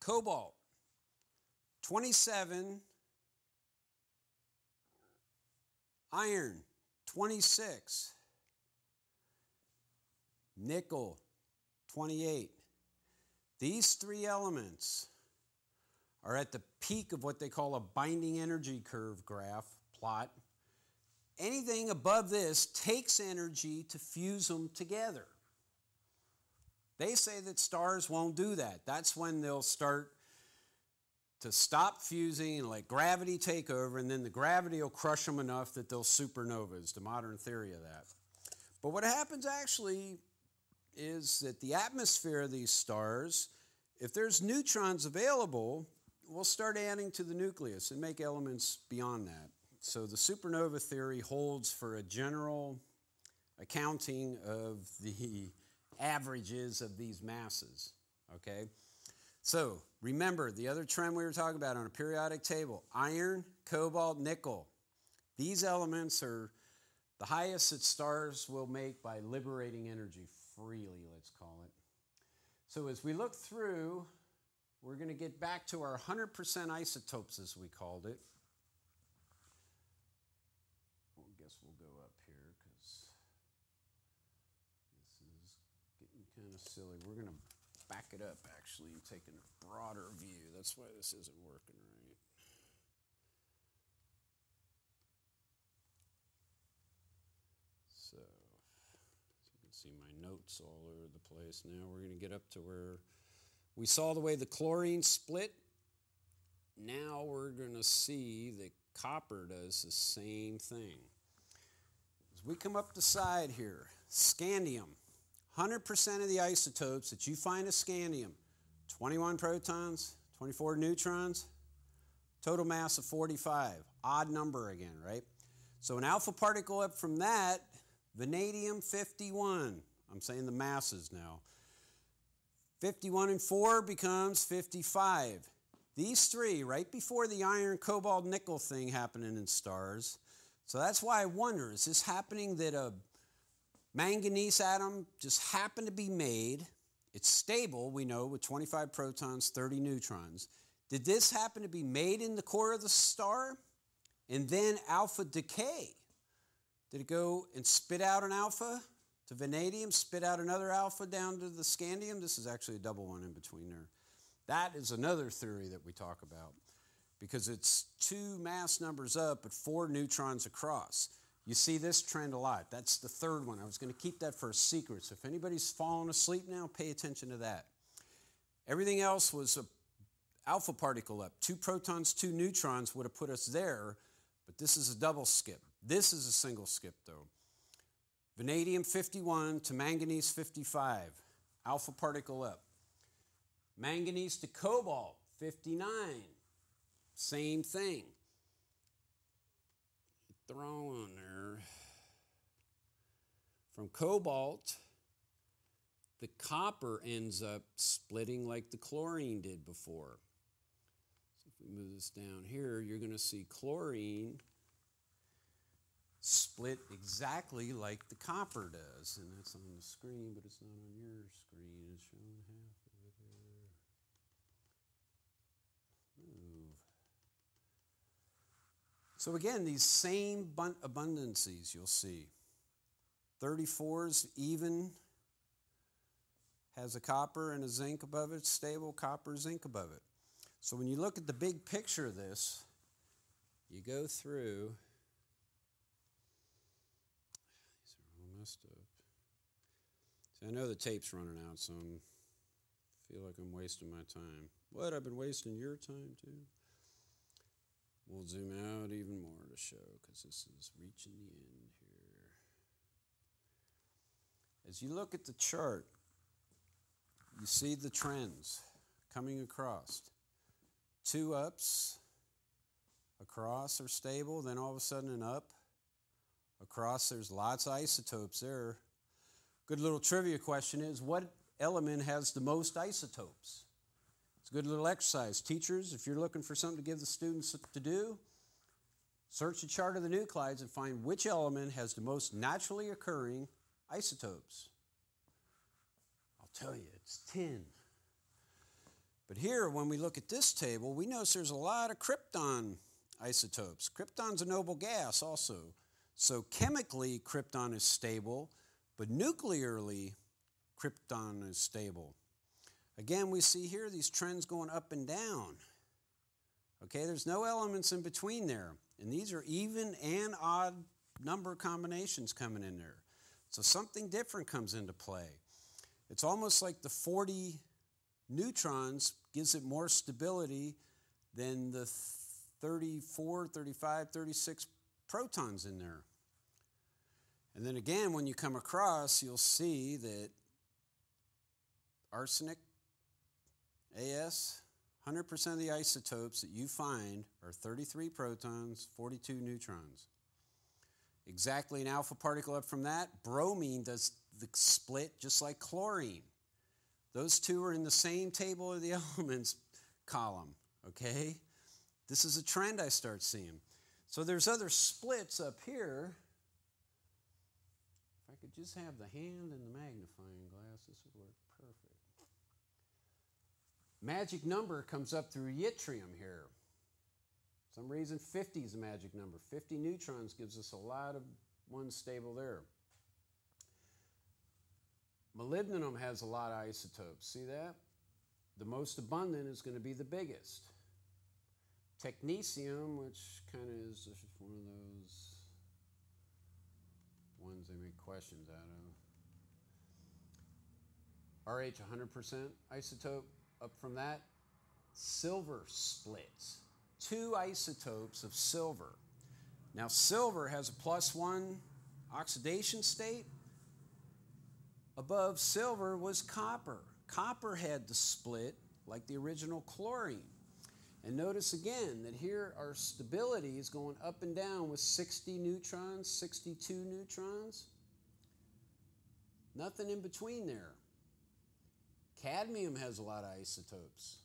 Cobalt, 27. Iron, 26. Nickel, 28. These three elements are at the peak of what they call a binding energy curve graph plot. Anything above this takes energy to fuse them together. They say that stars won't do that. That's when they'll start to stop fusing and let gravity take over, and then the gravity will crush them enough that they'll supernova, is the modern theory of that. But what happens actually is that the atmosphere of these stars, if there's neutrons available, we'll start adding to the nucleus and make elements beyond that. So the supernova theory holds for a general accounting of the averages of these masses, okay? So remember the other trend we were talking about on a periodic table, iron, cobalt, nickel. These elements are the highest that stars will make by liberating energy freely, let's call it. So as we look through, we're going to get back to our 100% isotopes, as we called it. Well, I guess we'll go up here because this is getting kind of silly. We're going to back it up, actually, and take a broader view. That's why this isn't working right. So, as you can see my notes all over the place now. We're going to get up to where we saw the way the chlorine split. Now we're going to see that copper does the same thing. As we come up the side here, scandium, 100% of the isotopes that you find of scandium, 21 protons, 24 neutrons, total mass of 45. Odd number again, right? So an alpha particle up from that, vanadium 51. I'm saying the masses now. 51 and 4 becomes 55. These three, right before the iron, cobalt, nickel thing happening in stars. So that's why I wonder, is this happening that a manganese atom just happened to be made? It's stable, we know, with 25 protons, 30 neutrons. Did this happen to be made in the core of the star? And then alpha decay? Did it go and spit out an alpha to vanadium, spit out another alpha down to the scandium? This is actually a double one in between there. That is another theory that we talk about because it's 2 mass numbers up but 4 neutrons across. You see this trend a lot. That's the third one. I was going to keep that for a secret, so if anybody's falling asleep now, pay attention to that. Everything else was an alpha particle up. 2 protons, 2 neutrons would have put us there, but this is a double skip. This is a single skip, though. Vanadium 51 to manganese 55, alpha particle up. Manganese to cobalt 59, same thing. Hit the wrong one there. From cobalt, the copper ends up splitting like the chlorine did before. So if we move this down here, you're going to see chlorine split exactly like the copper does. And that's on the screen, but it's not on your screen. It's showing half of it here. Move. So again, these same abundances you'll see. 34's even, has a copper and a zinc above it, stable copper, zinc above it. So when you look at the big picture of this, you go through. These are all messed up. See, I know the tape's running out, so I feel like I'm wasting my time. What, I've been wasting your time too? We'll zoom out even more to show, because this is reaching the end here. As you look at the chart, you see the trends coming across. 2 ups across are stable, then all of a sudden an up. Across, there's lots of isotopes there. Good little trivia question is, what element has the most isotopes? It's a good little exercise. Teachers, if you're looking for something to give the students to do, search the chart of the nuclides and find which element has the most naturally occurring isotopes. I'll tell you, it's tin. But But here, when we look at this table, we notice there's a lot of krypton isotopes. Krypton's a noble gas also. So chemically, krypton is stable, but nuclearly, krypton is stable. Again, we see here these trends going up and down. Okay, there's no elements in between there. And these are even and odd number combinations coming in there. So something different comes into play. It's almost like the 40 neutrons gives it more stability than the 34, 35, 36 protons in there. And then again, when you come across, you'll see that arsenic, As, 100% of the isotopes that you find are 33 protons, 42 neutrons. Exactly an alpha particle up from that. Bromine does the split just like chlorine. Those two are in the same table of the elements column, okay? This is a trend I start seeing. So there's other splits up here. If I could just have the hand and the magnifying glass, this would work perfect. Magic number comes up through yttrium here. For some reason 50 is a magic number. 50 neutrons gives us a lot of ones stable there. Molybdenum has a lot of isotopes. See that? The most abundant is going to be the biggest. Technetium, which kind of is one of those ones they make questions out of. RH, 100% isotope. Up from that, silver splits. 2 isotopes of silver. Now, silver has a +1 oxidation state. Above silver was copper. Copper had the split like the original chlorine. And notice again that here our stability is going up and down with 60 neutrons, 62 neutrons. Nothing in between there. Cadmium has a lot of isotopes.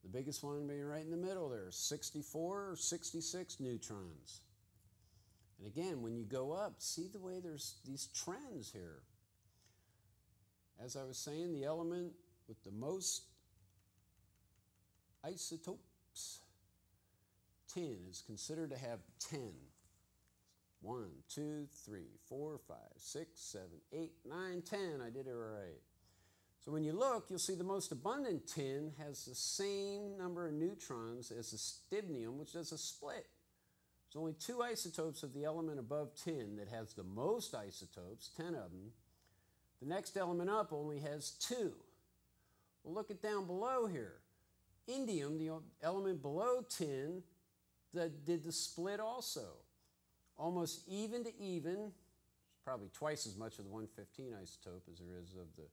The biggest one being right in the middle there, 64 or 66 neutrons. And again, when you go up, see the way there's these trends here. As I was saying, the element with the most isotopes, tin, is considered to have 10. 1, 2, 3, 4, 5, 6, 7, 8, 9, 10. I did it right. So when you look, you'll see the most abundant tin has the same number of neutrons as the stibnium, which does a split. There's only 2 isotopes of the element above tin that has the most isotopes, 10 of them. The next element up only has 2. Well, look at down below here. Indium, the element below tin, that did the split also. Almost even to even, probably twice as much of the 115 isotope as there is of the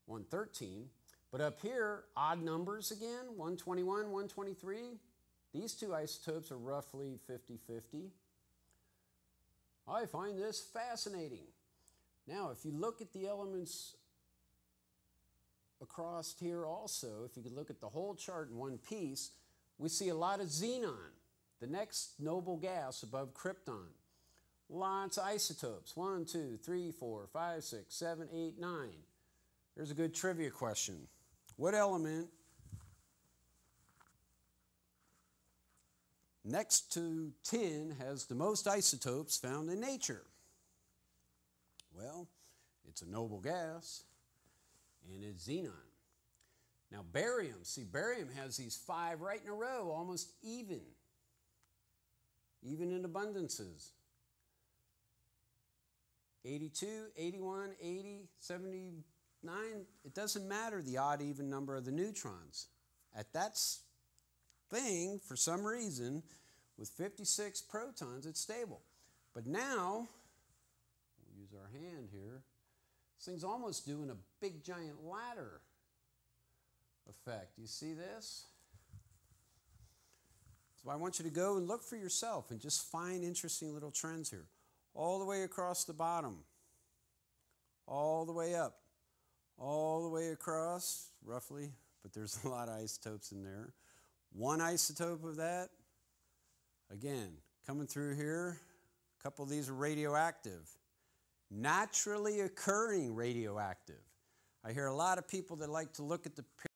113. But up here, odd numbers again, 121, 123. These 2 isotopes are roughly 50-50. I find this fascinating. Now, if you look at the elements across here also, if you could look at the whole chart in one piece, we see a lot of xenon, the next noble gas above krypton. Lots of isotopes, 1, 2, 3, 4, 5, 6, 7, 8, 9. Here's a good trivia question. What element next to tin has the most isotopes found in nature? Well, it's a noble gas, and it's xenon. Now, barium. See, barium has these 5 right in a row, almost even in abundances. 82, 81, 80, 79. It doesn't matter the odd even number of the neutrons. At that thing, for some reason, with 56 protons, it's stable. But now, we'll use our hand here, this thing's almost doing a big giant ladder effect. You see this? So I want you to go and look for yourself and just find interesting little trends here. All the way across the bottom, all the way up, all the way across, roughly, but there's a lot of isotopes in there. 1 isotope of that, again, coming through here, a couple of these are radioactive. Naturally occurring radioactive. I hear a lot of people that like to look at the